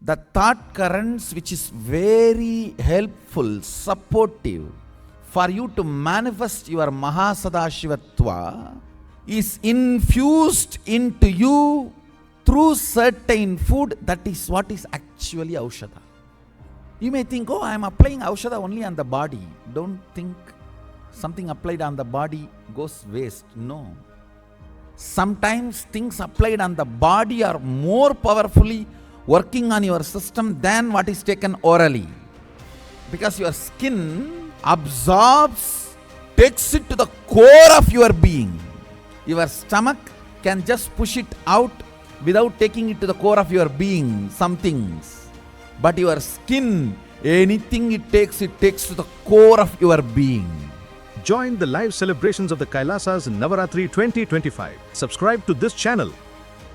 the thought currents which is very helpful, supportive for you to manifest your Mahasadashivatva is infused into you through certain food. That is what is actually Aushadha. You may think, oh, I am applying Aushadha only on the body. Don't think something applied on the body goes waste. No. Sometimes things applied on the body are more powerfully working on your system than what is taken orally. Because your skin absorbs, takes it to the core of your being. Your stomach can just push it out without taking it to the core of your being, some things. But your skin, anything it takes to the core of your being. Join the live celebrations of the Kailasas in Navaratri 2025. Subscribe to this channel